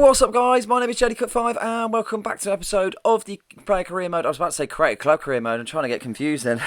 What's up, guys? My name is JellyCut5 and welcome back to an episode of the Player Career Mode. I was about to say Create a Club Career Mode. I'm trying to get confused then.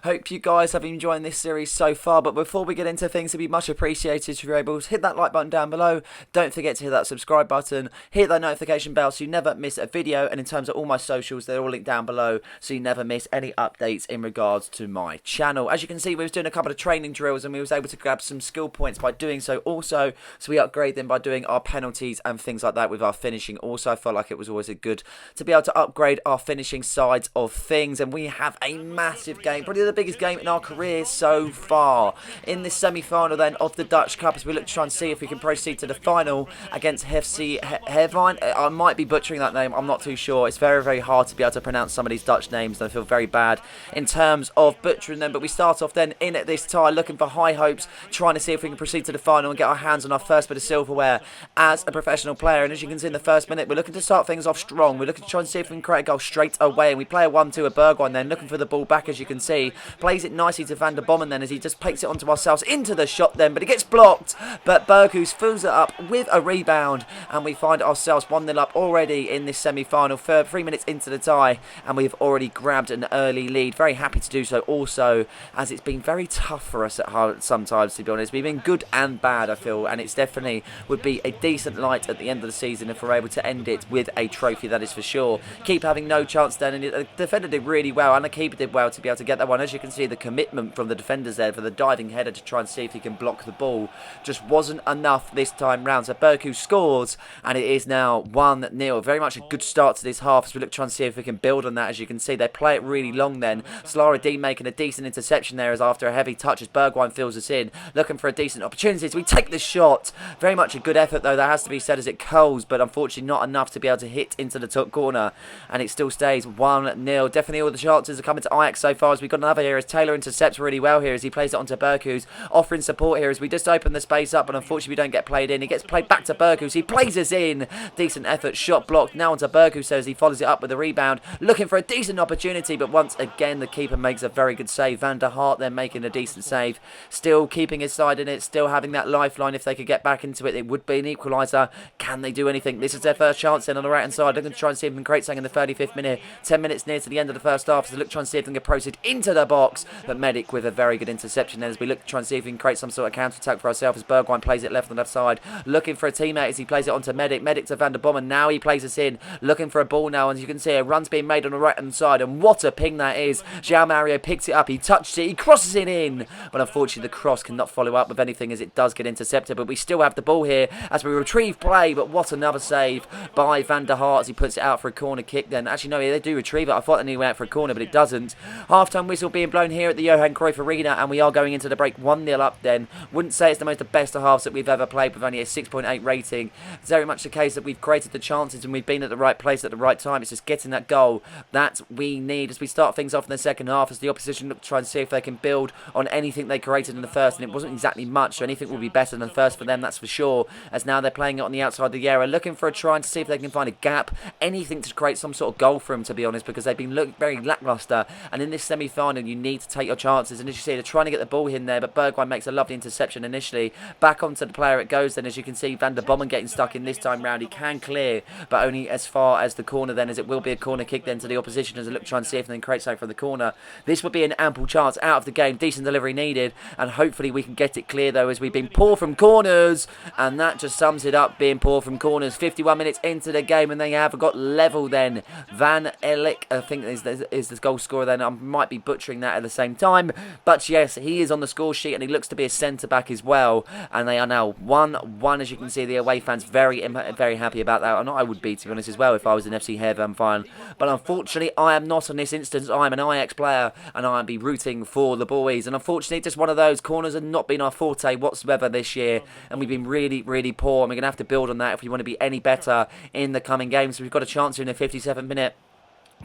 Hope you guys have been enjoying this series so far, but before we get into things, it'd be much appreciated if you're able to hit that like button down below. Don't forget to hit that subscribe button, hit that notification bell so you never miss a video, and in terms of all my socials, they're all linked down below so you never miss any updates in regards to my channel. As you can see, we was doing a couple of training drills and we was able to grab some skill points by doing so also, so we upgrade them by doing our penalties and things like that with our finishing. Also, I felt like it was always good to be able to upgrade our finishing sides of things, and we have a massive game, probably the biggest game in our career so far, in this semi-final then of the Dutch Cup, as we look to try and see if we can proceed to the final against FC Hervine. I might be butchering that name, I'm not too sure. It's very, very hard to be able to pronounce some of these Dutch names, and I feel very bad in terms of butchering them, but we start off then in at this tie, looking for high hopes, trying to see if we can proceed to the final and get our hands on our first bit of silverware as a professional player. And as you can see in the first minute, we're looking to start things off strong. We're looking to try and see if we can create a goal straight away, and we play a 1-2 a Bergwijn then, looking for the ball back. As you can see, plays it nicely to Van der Bommen then, as he just takes it onto ourselves into the shot then, but it gets blocked, but Berghuis fills it up with a rebound, and we find ourselves 1-0 up already in this semi-final, 3 minutes into the tie, and we've already grabbed an early lead. Very happy to do so also, as it's been very tough for us at heart sometimes, to be honest. We've been good and bad, I feel, and it's definitely would be a decent light at the end of the season if we're able to end it with a trophy, that is for sure. Keep having no chance then, and the defender did really well, and the keeper did well to be able to get that one. As you can see, the commitment from the defenders there for the diving header to try and see if he can block the ball just wasn't enough this time round. So Berghuis scores, and it is now 1-0. Very much a good start to this half as we look to try and see if we can build on that. As you can see, they play it really long then. Slara D making a decent interception there as after a heavy touch as Bergwijn fills us in, looking for a decent opportunity. So we take the shot. Very much a good effort though, that has to be said, as it curls, but unfortunately not enough to be able to hit into the top corner, and it still stays 1-0. Definitely all the chances are coming to Ajax so far, as we've got another here as Taylor intercepts really well here as he plays it onto Berghuis, offering support here as we just open the space up, and unfortunately we don't get played in. It gets played back to Berghuis, he plays us in, decent effort, shot blocked, now onto Berghuis as he follows it up with a rebound, looking for a decent opportunity, but once again the keeper makes a very good save. Van der Hart then making a decent save, still keeping his side in it, still having that lifeline. If they could get back into it, it would be an equaliser. Can they do anything? This is their first chance then on the right hand side. They're going to try and see if they can create something in the 35th minute. 10 minutes near to the end of the first half, so they look to try and see if they can proceed into the box, but Medic with a very good interception then, as we look to try and see if we can create some sort of counter attack for ourselves, as Bergwijn plays it left on the left side, looking for a teammate as he plays it onto Medic. Medic to Van der Bommen, now he plays us in, looking for a ball now, and as you can see a run's being made on the right hand side, and what a ping that is. João Mario picks it up, he touches it, he crosses it in, but unfortunately the cross cannot follow up with anything as it does get intercepted. But we still have the ball here as we retrieve play, but what another save by Van der Hart as he puts it out for a corner kick then. Actually no, they do retrieve it. I thought they knew went out for a corner, but it doesn't. Half-time whistle being blown here at the Johan Cruyff Arena, and we are going into the break 1-0 up then. Wouldn't say it's the best of halves that we've ever played with only a 6.8 rating. It's very much the case that we've created the chances and we've been at the right place at the right time. It's just getting that goal that we need as we start things off in the second half, as the opposition look to try and see if they can build on anything they created in the first, and it wasn't exactly much, so anything will be better than the first for them, that's for sure, as now they're playing it on the outside of the area, looking for a try and to see if they can find a gap, anything to create some sort of goal for them, to be honest, because they've been looking very lacklustre, and in this semi-final you need to take your chances. And as you see, they're trying to get the ball in there, but Bergwijn makes a lovely interception initially, back onto the player it goes then. As you can see, Van der Bommen getting stuck in this time round, he can clear, but only as far as the corner then, as it will be a corner kick then to the opposition as they look to try and see if they can create something from the corner. This would be an ample chance out of the game, decent delivery needed, and hopefully we can get it clear though, as we've been poor from corners, and that just sums it up, being poor from corners. 51 minutes into the game and they have got level then. Van Elik, I think is the goal scorer then. I might be butchering that at the same time, but yes, he is on the score sheet and he looks to be a centre back as well, and they are now 1-1. As you can see, the away fans very happy about that, and I would be, to be honest, as well if I was an FC Hervijn fan, but unfortunately I am not on this instance. I am an Ajax player and I'll be rooting for the boys, and unfortunately just one of those. Corners have not been our forte whatsoever this year, and we've been really poor, and we're going to have to build on that if we want to be any better in the coming games. So we've got a chance here in the 57th minute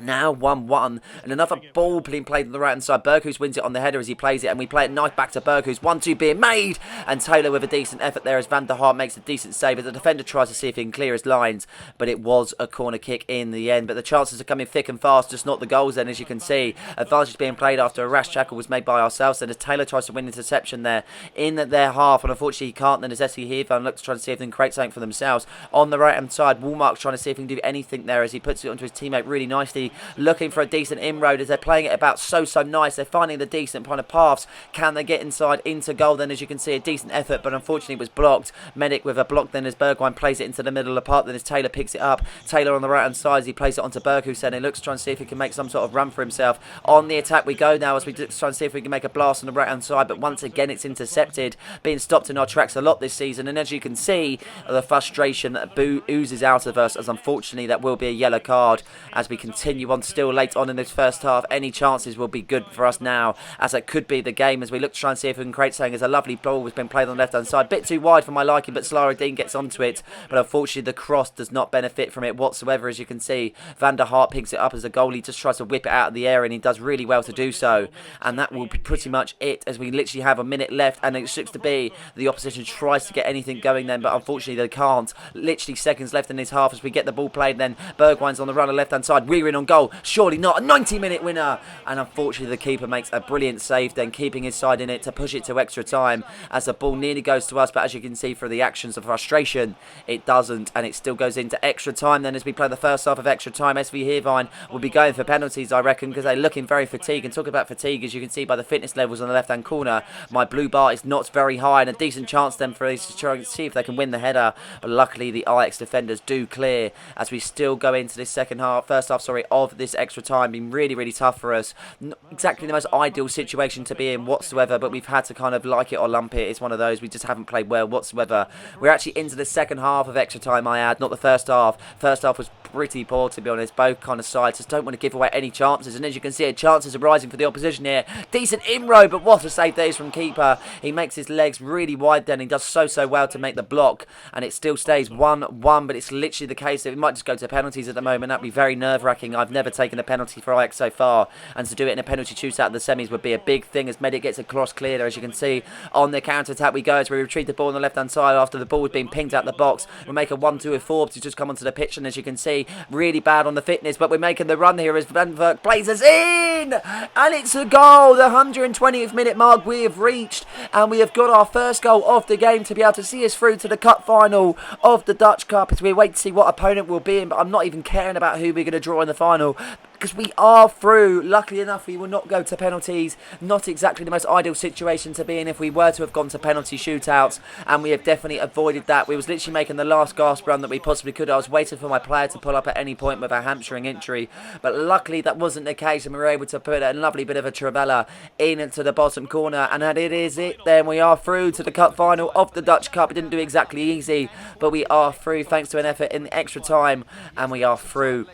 Now 1-1, and another ball being played on the right hand side. Berghus wins it on the header as he plays it, and we play it knife back to Berghus. 1-2 being made, and Taylor with a decent effort there as Van der Haar makes a decent save. As the defender tries to see if he can clear his lines, but it was a corner kick in the end. But the chances are coming thick and fast, just not the goals then, as you can see. Advantage being played after a rash tackle was made by ourselves, and as Taylor tries to win interception there in their half, and unfortunately he can't. Then as Essie Heatham looks to try to see if they can create something for themselves on the right hand side. Woolmark's trying to see if he can do anything there as he puts it onto his teammate really nicely, looking for a decent inroad as they're playing it about so nice. They're finding the decent kind of paths. Can they get inside into goal then? As you can see, a decent effort, but unfortunately it was blocked. Medic with a block then as Bergwijn plays it into the middle of the park, then as Taylor picks it up. Taylor on the right hand side as he plays it onto Berghus, and he looks to try and see if he can make some sort of run for himself. On the attack we go now as we try and see if we can make a blast on the right hand side, but once again it's intercepted, being stopped in our tracks a lot this season. And as you can see, the frustration oozes out of us, as unfortunately that will be a yellow card as we continue on still late on in this first half. Any chances will be good for us now, as it could be the game as we look to try and see if we can create something. As a lovely ball has been played on the left hand side, bit too wide for my liking, but Slaradine gets onto it, but unfortunately the cross does not benefit from it whatsoever. As you can see, Van der Haar picks it up as a goalie just tries to whip it out of the air, and he does really well to do so. And that will be pretty much it, as we literally have a minute left, and it looks to be the opposition tries to get anything going then, but unfortunately they can't. Literally seconds left in this half as we get the ball played. Then Bergwijn's on the run on the left hand side, we're in on goal, surely not. A 90-minute winner, and unfortunately the keeper makes a brilliant save then, keeping his side in it to push it to extra time as the ball nearly goes to us, but as you can see through the actions of frustration it doesn't, and it still goes into extra time then as we play the first half of extra time. SV Heerenveen will be going for penalties, I reckon, because they're looking very fatigued. And talk about fatigue, as you can see by the fitness levels on the left hand corner, my blue bar is not very high, and a decent chance then for us to try and see if they can win the header, but luckily the Ajax defenders do clear as we still go into this first half of this extra time. Been really tough for us. Not exactly the most ideal situation to be in whatsoever, but we've had to kind of like it or lump it. It's one of those, we just haven't played well whatsoever. We're actually into the second half of extra time, I add, not the first half. First half was pretty poor, to be honest. Both kind of sides just don't want to give away any chances, and as you can see, chances are rising for the opposition here. Decent inroad, but what a save there is from keeper. He makes his legs really wide then. He does so well to make the block, and it still stays 1-1, but it's literally the case that we might just go to penalties at the moment. That'd be very nerve-wracking. I've never taken a penalty for Ajax so far, and to do it in a penalty shootout of the semis would be a big thing, as Medic gets a cross cleared. As you can see, on the counter-attack we go as we retrieve the ball on the left-hand side after the ball was being pinged out the box. We make a 1-2 with Forbes, who's just come onto the pitch, and as you can see, really bad on the fitness, but we're making the run here as Van Verk plays us in, and it's a goal. The 120th minute mark we have reached, and we have got our first goal of the game to be able to see us through to the cup final of the Dutch Cup, as we wait to see what opponent we'll be in. But I'm not even caring about who we're going to draw in the final, because we are through. Luckily enough, we will not go to penalties. Not exactly the most ideal situation to be in if we were to have gone to penalty shootouts, and we have definitely avoided that. We was literally making the last gasp run that we possibly could. I was waiting for my player to pull up at any point with a hamstring injury, but luckily that wasn't the case, and we were able to put a lovely bit of a trivella into the bottom corner, and that it is it then. We are through to the cup final of the Dutch Cup. It didn't do exactly easy, but we are through thanks to an effort in the extra time, and we are through.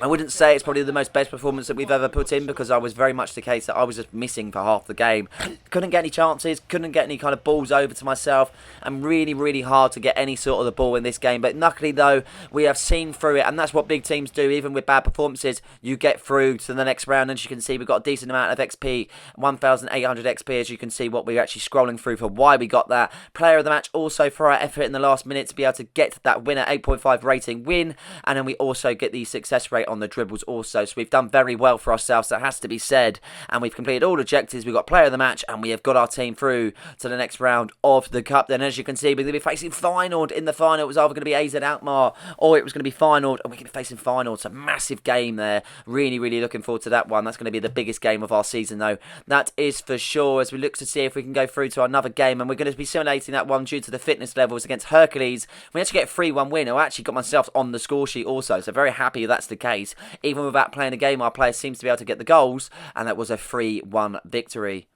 I wouldn't say it's probably the most best performance that we've ever put in, because I was very much the case that I was just missing for half the game. Couldn't get any chances, couldn't get any kind of balls over to myself, and really hard to get any sort of the ball in this game. But luckily though, we have seen through it, and that's what big teams do. Even with bad performances, you get through to the next round. And as you can see, we've got a decent amount of XP, 1,800 XP, as you can see what we're actually scrolling through for why we got that. Player of the match also for our effort in the last minute to be able to get that winner, 8.5 rating win, and then we also get the success rate on the dribbles also. So we've done very well for ourselves, that has to be said, and we've completed all objectives. We've got player of the match, and we have got our team through to the next round of the cup. Then as you can see, we're going to be facing Feyenoord in the final. It was either going to be AZ Alkmaar or it was going to be Feyenoord, and we're going to be facing Feyenoord. It's a massive game there. Really looking forward to that one. That's going to be the biggest game of our season though, that is for sure, as we look to see if we can go through to another game, and we're going to be simulating that one due to the fitness levels against Hercules. We actually get a 3-1 win. I actually got myself on the score sheet also, so very happy that's the case. Even without playing a game, our player seems to be able to get the goals, and that was a 3-1 victory.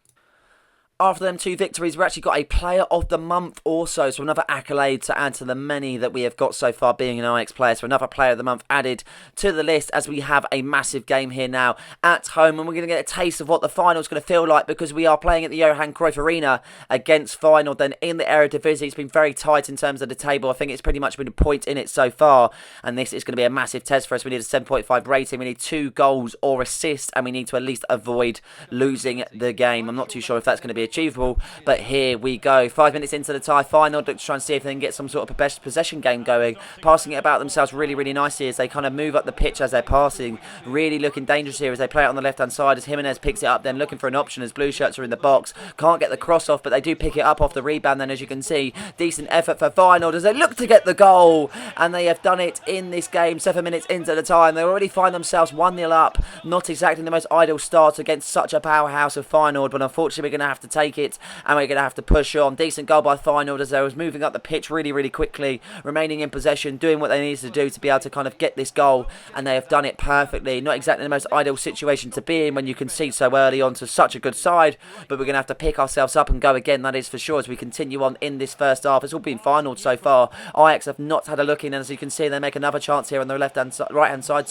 After them 2 victories, we actually got a Player of the Month also, so another accolade to add to the many that we have got so far being an Ajax player. So another Player of the Month added to the list as we have a massive game here now at home, and we're going to get a taste of what the final is going to feel like because we are playing at the Johan Cruyff Arena against Feyenoord. Then in the Eredivisie, it's been very tight in terms of the table. I think it's pretty much been a point in it so far, and this is going to be a massive test for us. We need a 7.5 rating, we need 2 goals or assists, and we need to at least avoid losing the game. I'm not too sure if that's going to be achievable, but here we go. 5 minutes into the tie, Feyenoord look to try and see if they can get some sort of possession game going, passing it about themselves really nicely as they kind of move up the pitch as they're passing, really looking dangerous here as they play it on the left hand side as Jimenez picks it up, then looking for an option as blue shirts are in the box, can't get the cross off, but they do pick it up off the rebound. Then as you can see, decent effort for Feyenoord as they look to get the goal, and they have done it in this game. 7 minutes into the time, they already find themselves 1-0 up. Not exactly the most ideal start against such a powerhouse of Feyenoord, but unfortunately we're going to have to take it and we're going to have to push on. Decent goal by Feyenoord as they was moving up the pitch really quickly, remaining in possession, doing what they needed to do to be able to kind of get this goal, and they have done it perfectly. Not exactly the most ideal situation to be in when you concede so early on to such a good side, but we're going to have to pick ourselves up and go again, that is for sure, as we continue on in this first half. It's all been Feyenoord so far. Ajax have not had a look in, and as you can see, they make another chance here on the right hand side.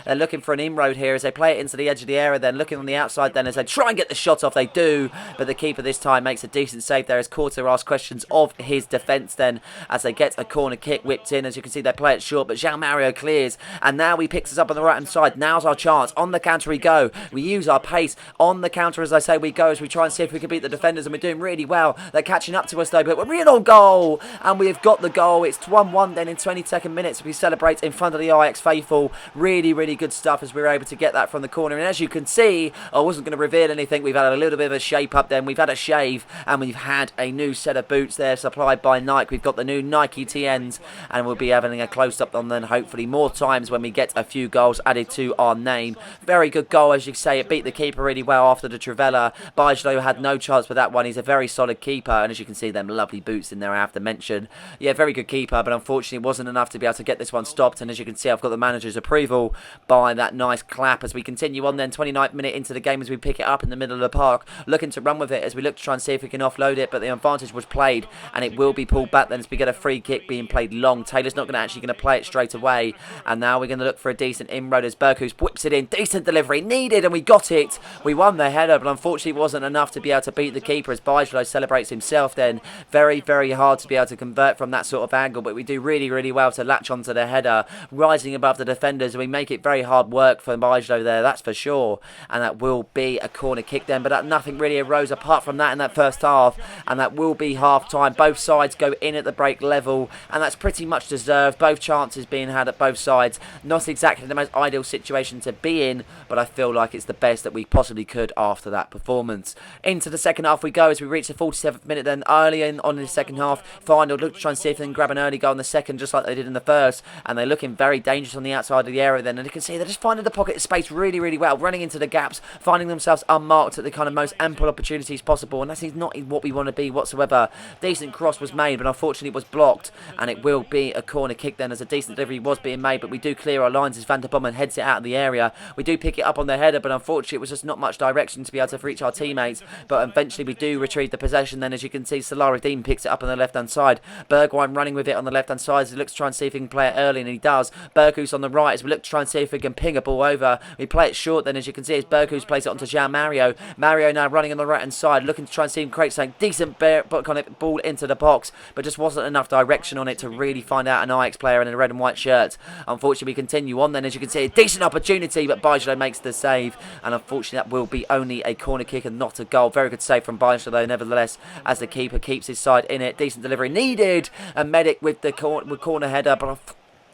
They're looking for an inroad here as they play it into the edge of the area, then looking on the outside, then as they try and get the shot off, they do, but the keeper this time makes a decent save there as Korte asks questions of his defence then as they get a corner kick whipped in. As you can see, they play it short, but João Mario clears, and now he picks us up on the right hand side. Now's our chance. On the counter we go. We use our pace on the counter, as I say, we go as we try and see if we can beat the defenders, and we're doing really well. They're catching up to us though, but we're real on goal, and we've got the goal. It's 1-1 then in 22nd minutes. We celebrate in front of the Ajax faithful. Really good stuff as we were able to get that from the corner, and as you can see, I wasn't going to reveal anything. We've had a little bit of a shape up then. We've had a shave, and we've had a new set of boots there supplied by Nike. We've got the new Nike TNs, and we'll be having a close-up on them hopefully more times when we get a few goals added to our name. Very good goal, as you say. It beat the keeper really well after the Trivela. Bajlo had no chance with that one. He's a very solid keeper, and as you can see, them lovely boots in there I have to mention. Yeah, very good keeper, but unfortunately it wasn't enough to be able to get this one stopped, and as you can see, I've got the manager's approval by that nice clap as we continue on then. 29th minute into the game as we pick it up in the middle of the park, looking to run with it as we look to try and see if we can offload it, but the advantage was played, and it will be pulled back then as we get a free kick being played long. Taylor's not actually going to play it straight away, and now we're going to look for a decent inroad as Berkus whips it in. Decent delivery needed, and we got it. We won the header, but unfortunately it wasn't enough to be able to beat the keeper as Bajlo celebrates himself then. Very hard to be able to convert from that sort of angle, but we do really well to latch onto the header, rising above the defenders, and we make it very hard work for Bajlo there, that's for sure, and that will be a corner kick then, but nothing really arose apart from that in that first half, and that will be half time. Both sides go in at the break level, and that's pretty much deserved. Both chances being had at both sides. Not exactly the most ideal situation to be in, but I feel like it's the best that we possibly could after that performance. Into the second half we go as we reach the 47th minute then. Early on in the second half, Feyenoord look to try and see if they can grab an early goal in the second, just like they did in the first, and they're looking very dangerous on the outside of the area then, and you can see they're just finding the pocket of space really well, running into the gaps, finding themselves unmarked at the kind of most ample opportunities possible, and that is not what we want to be whatsoever. Decent cross was made, but unfortunately it was blocked, and it will be a corner kick then as a decent delivery was being made, but we do clear our lines as Van der Bommen heads it out of the area. We do pick it up on the header, but unfortunately it was just not much direction to be able to reach our teammates, but eventually we do retrieve the possession then. As you can see, Salaruddin picks it up on the left hand side. Bergwijn running with it on the left hand side as he looks to try and see if he can play it early, and he does. Berkus on the right as we look to try and see if we can ping a ball over. We play it short then, as you can see, as Berkus plays it onto João Mario. Mario now running on the right hand side, looking to try and see him create something decent ball into the box, but just wasn't enough direction on it to really find out an Ajax player in a red and white shirt. Unfortunately we continue on then, as you can see, a decent opportunity, but Bajlo makes the save, and unfortunately that will be only a corner kick and not a goal. Very good save from Bajlo though, nevertheless, as the keeper keeps his side in it. Decent delivery needed, and Medic with the corner header, but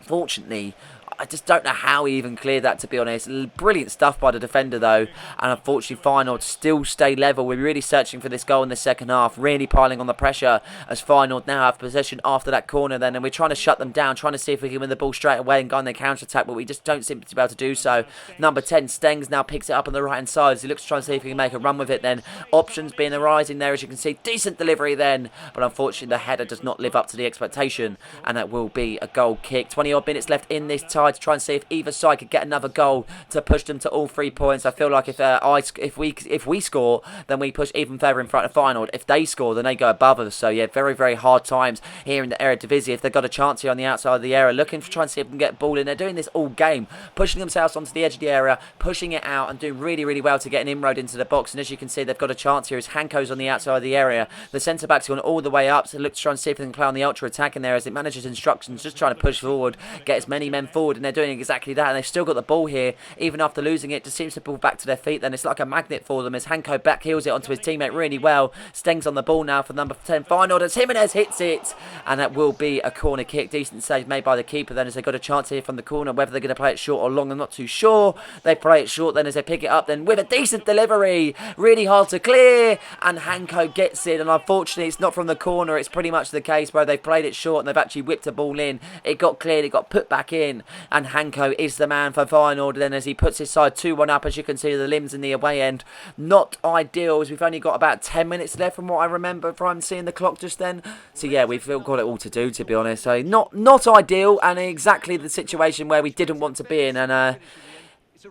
unfortunately I just don't know how he even cleared that, to be honest. Brilliant stuff by the defender though, and unfortunately Feyenoord still stay level. We're really searching for this goal in the second half, really piling on the pressure as Feyenoord now have possession after that corner then, and we're trying to shut them down, trying to see if we can win the ball straight away and go on their counter-attack, but we just don't seem to be able to do so. Number 10, Stengs, now picks it up on the right-hand side as he looks to try and see if he can make a run with it then. Options being arising there, as you can see. Decent delivery then, but unfortunately the header does not live up to the expectation, and that will be a goal kick. 20 odd minutes left in this tied to try and see if either side could get another goal to push them to all 3 points. I feel like if we score, then we push even further in front of Feyenoord. If they score, then they go above us. So yeah, very, very hard times here in the Eredivisie. If they've got a chance here on the outside of the area, looking to try and see if we can get ball in. They're doing this all game, pushing themselves onto the edge of the area, pushing it out and doing really, really well to get an inroad into the box. And as you can see, they've got a chance here as Hanko's on the outside of the area. The centre-back's gone all the way up, so look to try and see if they can play on the ultra-attack in there as it manages instructions, just trying to push forward, get as many men forward, and they're doing exactly that. And they've still got the ball here, even after losing it, just seems to pull back to their feet. Then it's like a magnet for them as Hanko backheels it onto his teammate really well. Stengs on the ball now for number 10 Feyenoord as Jimenez hits it, and that will be a corner kick. Decent save made by the keeper then as they've got a chance here from the corner. Whether they're going to play it short or long, I'm not too sure. They play it short then as they pick it up then with a decent delivery. Really hard to clear, and Hanko gets it, and unfortunately it's not from the corner. It's pretty much the case where they've played it short and they've actually whipped a ball in. It got cleared, it got put back in, and Hanko is the man for Feyenoord then as he puts his side 2-1 up. As you can see, the limbs in the away end not ideal as we've only got about 10 minutes left from what I remember from seeing the clock just then. So yeah, we've got it all to do, to be honest. So not ideal, and exactly the situation where we didn't want to be in. And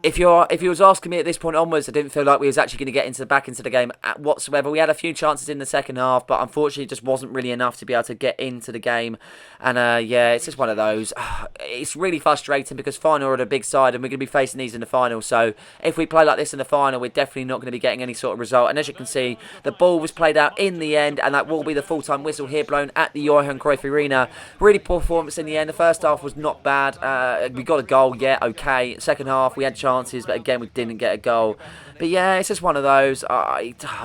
if you was asking me at this point onwards, I didn't feel like we was actually going to get back into the game whatsoever. We had a few chances in the second half, but unfortunately it just wasn't really enough to be able to get into the game. And yeah, it's just one of those. It's really frustrating because Feyenoord are a big side and we're going to be facing these in the final. So if we play like this in the final, we're definitely not going to be getting any sort of result. And as you can see, the ball was played out in the end, and that will be the full-time whistle here blown at the Johan Cruyff Arena. Really poor performance in the end. The first half was not bad. We got a goal, yeah, okay. Second half, we had chances, but again, we didn't get a goal. But yeah, it's just one of those.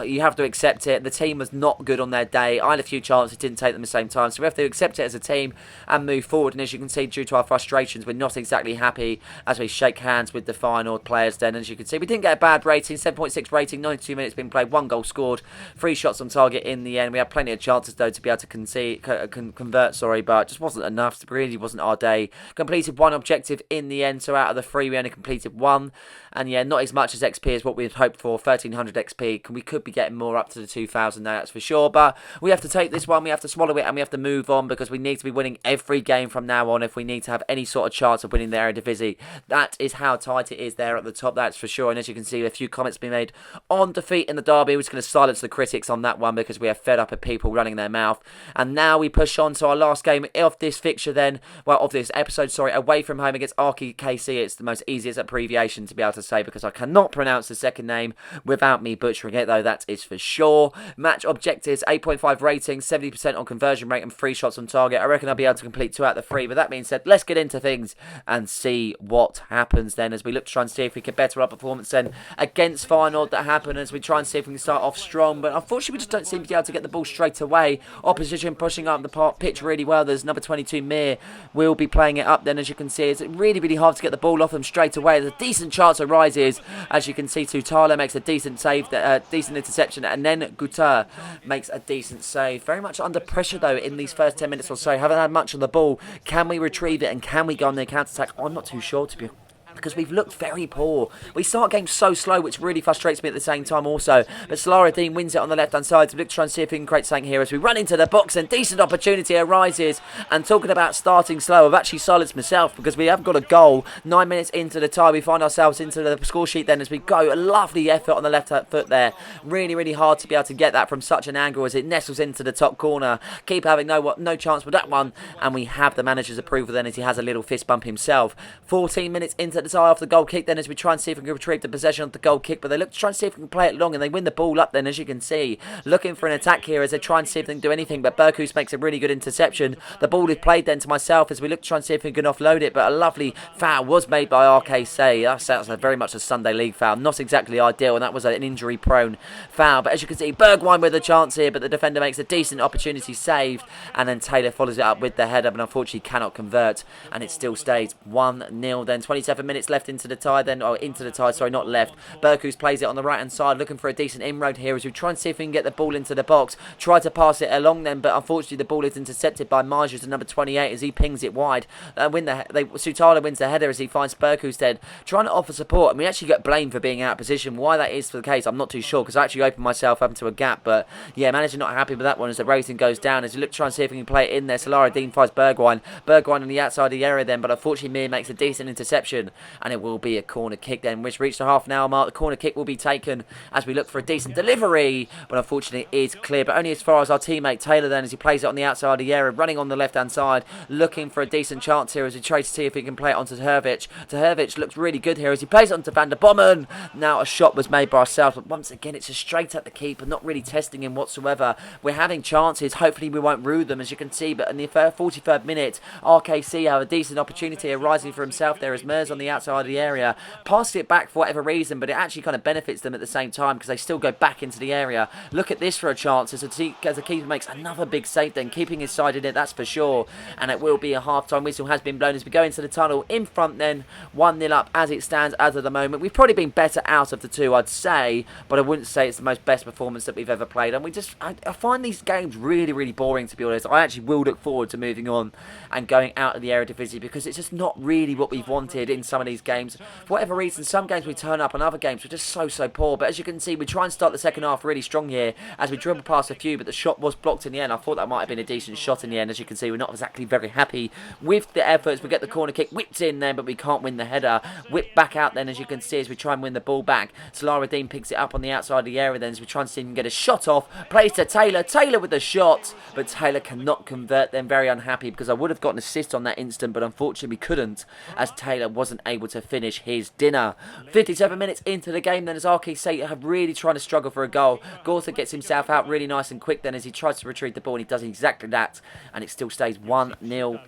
You have to accept it. The team was not good on their day. I had a few chances, didn't take them at the same time. So we have to accept it as a team and move forward. And as you can see, due to our frustrations, we're not exactly happy as we shake hands with the Feyenoord players then. As you can see, we didn't get a bad rating. 7.6 rating, 92 minutes being played, 1 goal scored, 3 shots on target in the end. We had plenty of chances, though, to be able to convert, but it just wasn't enough. It really wasn't our day. Completed 1 objective in the end. So out of the 3, we only completed 1. And yeah, not as much as XP as what we had hoped for. 1300 XP. We could be getting more up to the 2000 now, that's for sure. But we have to take this one. We have to swallow it and we have to move on because we need to be winning every game from now on if we need to have any sort of chance of winning the Eredivisie. That is how tight it is there at the top, that's for sure. And as you can see, a few comments being made on defeat in the derby. We're just going to silence the critics on that one because we are fed up of people running their mouth. And now we push on to our last game of this fixture then. Well, of this episode, sorry. Away from home against RKC. It's the most easiest abbreviation to be able to say because I cannot pronounce the second name without me butchering it, though, that is for sure. Match objectives, 8.5 rating, 70% on conversion rate and 3 shots on target. I reckon I'll be able to complete 2 out of the 3, but that being said, let's get into things and see what happens then as we look to try and see if we can better our performance then against Feyenoord that happened as we try and see if we can start off strong, but unfortunately we just don't seem to be able to get the ball straight away. Opposition pushing up the pitch really well. There's number 22 Mir will be playing it up then. As you can see, it's really, really hard to get the ball off them straight away. There's a decent chance arises. As you can see, Tutala makes a decent save, decent interception, and then Guter makes a decent save. Very much under pressure, though, in these first 10 minutes or so. Haven't had much on the ball. Can we retrieve it, and can we go on the counter-attack? I'm not too sure, to be honest, because we've looked very poor. We start games so slow, which really frustrates me at the same time also. But Salaruddin wins it on the left-hand side. So we look to try and see if we can create something here as we run into the box and decent opportunity arises. And talking about starting slow, I've actually silenced myself because we have got a goal. 9 minutes into the tie, we find ourselves into the score sheet then as we go. A lovely effort on the left foot there. Really, really hard to be able to get that from such an angle as it nestles into the top corner. Keep having no chance with that one. And we have the manager's approval then as he has a little fist bump himself. 14 minutes into the tie off the goal kick then as we try and see if we can retrieve the possession of the goal kick, but they look to try and see if we can play it long and they win the ball up then, as you can see. Looking for an attack here as they try and see if they can do anything, but Berkus makes a really good interception. The ball is played then to myself as we look to try and see if we can offload it, but a lovely foul was made by RKC. That's very much a Sunday League foul. Not exactly ideal, and that was an injury-prone foul. But as you can see, Bergwijn with a chance here, but the defender makes a decent opportunity saved, and then Taylor follows it up with the header, but unfortunately cannot convert, and it still stays 1-0 then. 27 minutes minutes left into the tie then, or into the tie, sorry, not left. Berkus plays it on the right-hand side, looking for a decent inroad here as we try and see if we can get the ball into the box. Try to pass it along then, but unfortunately the ball is intercepted by Marges, the number 28, as he pings it wide. Sutala wins the header as he finds Berkus dead, trying to offer support, and we actually get blamed for being out of position. Why that is for the case, I'm not too sure, because I actually opened myself up into a gap, but yeah, manager not happy with that one as the rating goes down, as we look to try and see if we can play it in there. Solara Dean finds Bergwijn on the outside of the area then, but unfortunately Mir makes a decent interception, and it will be a corner kick then, which reached the half an hour mark. The corner kick will be taken as we look for a decent delivery, but unfortunately it is clear, but only as far as our teammate Taylor then, as he plays it on the outside of the area, running on the left hand side, looking for a decent chance here as we try to see if he can play it onto Hervich. Hervich looks really good here as he plays it onto Van der Bommen. Now a shot was made by ourselves, but once again it's just straight at the keeper, not really testing him whatsoever. We're having chances, hopefully we won't rue them, as you can see, but in the 43rd minute RKC have a decent opportunity arising for himself there as Mers on the outside of the area passes it back for whatever reason, but it actually kind of benefits them at the same time because they still go back into the area. Look at this for a chance as the keeper makes another big save then, keeping his side in it, that's for sure, and it will be a half-time whistle has been blown as we go into the tunnel in front then, 1-0 up as it stands as of the moment. We've probably been better out of the two, I'd say, but I wouldn't say it's the most best performance that we've ever played, and I find these games really, really boring, to be honest. I actually will look forward to moving on and going out of the Eredivisie because it's just not really what we've wanted in some of these games. For whatever reason, some games we turn up and other games we're just so poor, but as you can see, we try and start the second half really strong here as we dribble past a few, but the shot was blocked in the end. I thought that might have been a decent shot in the end. As you can see, we're not exactly very happy with the efforts. We get the corner kick whipped in then, but we can't win the header. Whipped back out then, as you can see, as we try and win the ball back. Solara Dean picks it up on the outside of the area then as we try and see if we can get a shot off. Plays to Taylor with the shot, but Taylor cannot convert then. Very unhappy because I would have got an assist on that instant, but unfortunately we couldn't as Taylor wasn't able to finish his dinner. 57 minutes into the game then, as RKC have really trying to struggle for a goal. Gortha gets himself out really nice and quick then as he tries to retrieve the ball, and he does exactly that, and it still stays 1-0.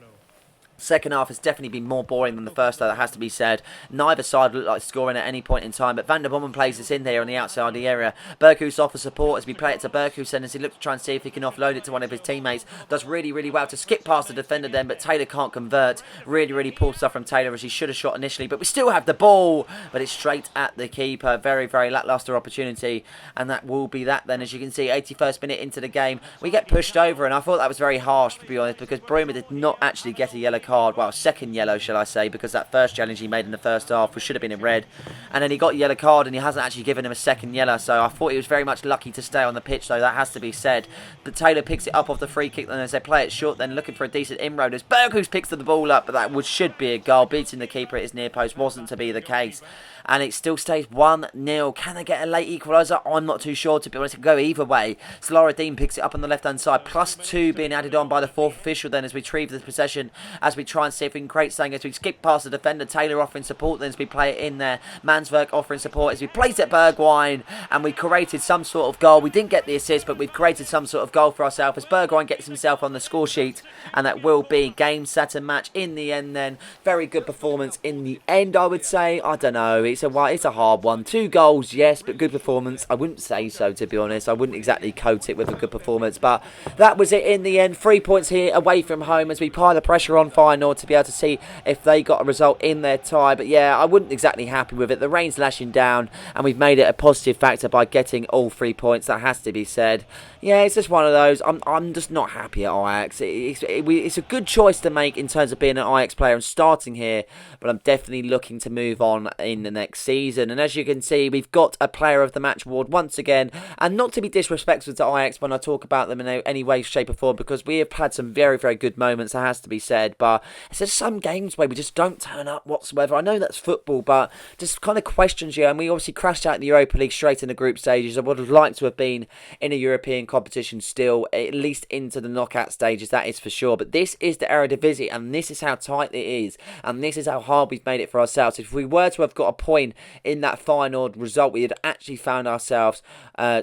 Second half has definitely been more boring than the first, though, that has to be said. Neither side looked like scoring at any point in time, but Van der Bommen plays this in there on the outside of the area. Berkus offers support as we play it to Berkus, and as he looks to try and see if he can offload it to one of his teammates. Does really, really well to skip past the defender then, but Taylor can't convert. Really, really poor stuff from Taylor as he should have shot initially, but we still have the ball, but it's straight at the keeper. Very, very lacklustre opportunity, and that will be that then. As you can see, 81st minute into the game, we get pushed over, and I thought that was very harsh, to be honest, because Bruma did not actually get a yellow card. Well, second yellow, shall I say, because that first challenge he made in the first half should have been in red, and then he got a yellow card and he hasn't actually given him a second yellow, so I thought he was very much lucky to stay on the pitch, though, that has to be said. But Taylor picks it up off the free kick then as they play it short then, looking for a decent inroad as Bergus picks the ball up, but that should be a goal. Beating the keeper at his near post wasn't to be the case, and it still stays 1-0. Can they get a late equaliser? I'm not too sure, to be honest. It can go either way. Solara Dean picks it up on the left hand side, +2 being added on by the fourth official then as we retrieve the possession, as we try and see if we can create something, as we skip past the defender. Taylor offering support then as we play it in there. Manswerk offering support as we place it Bergwijn, and we created some sort of goal. We didn't get the assist, but we've created some sort of goal for ourselves as Bergwijn gets himself on the score sheet, and that will be game, set and match in the end then. Very good performance in the end, I would say. I don't know, it's a hard one. 2 goals, yes, but good performance, I wouldn't say so, to be honest. I wouldn't exactly coat it with a good performance, but that was it in the end. 3 points here away from home as we pile the pressure on Feyenoord to be able to see if they got a result in their tie. But yeah, I wasn't exactly happy with it. The rain's lashing down, and we've made it a positive factor by getting all 3 points. That has to be said. Yeah, it's just one of those. I'm just not happy at Ajax. It's a good choice to make in terms of being an Ajax player and starting here, but I'm definitely looking to move on in the next season. And as you can see, we've got a Player of the Match award once again, and not to be disrespectful to Ajax when I talk about them in any way, shape or form, because we have had some very, very good moments, that has to be said, but it's just some games where we just don't turn up whatsoever. I know that's football, but just kind of questions you, and we obviously crashed out in the Europa League straight in the group stages. I would have liked to have been in a European competition still, at least into the knockout stages, that is for sure. But this is the Eredivisie, and this is how tight it is, and this is how hard we've made it for ourselves. If we were to have got a point in that final result, we had actually found ourselves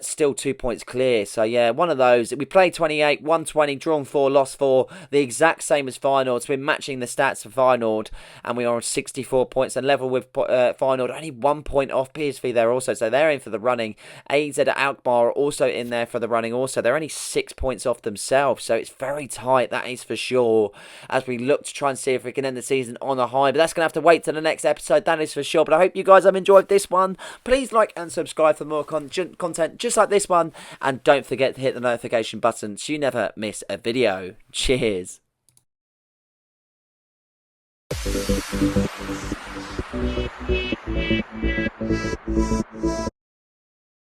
still 2 points clear. So yeah, one of those. We played 28, won 20, drawn 4, lost 4, the exact same as final. It's been we're matching the stats for Feyenoord, and we are on 64 points and level with Feyenoord, only 1 point off PSV there also, so they're in for the running. AZ Alkmaar are also in there for the running also. They're only 6 points off themselves, so it's very tight, that is for sure, as we look to try and see if we can end the season on a high. But that's going to have to wait till the next episode, that is for sure. But I hope you guys have enjoyed this one. Please like and subscribe for more content just like this one, and don't forget to hit the notification button so you never miss a video. Cheers.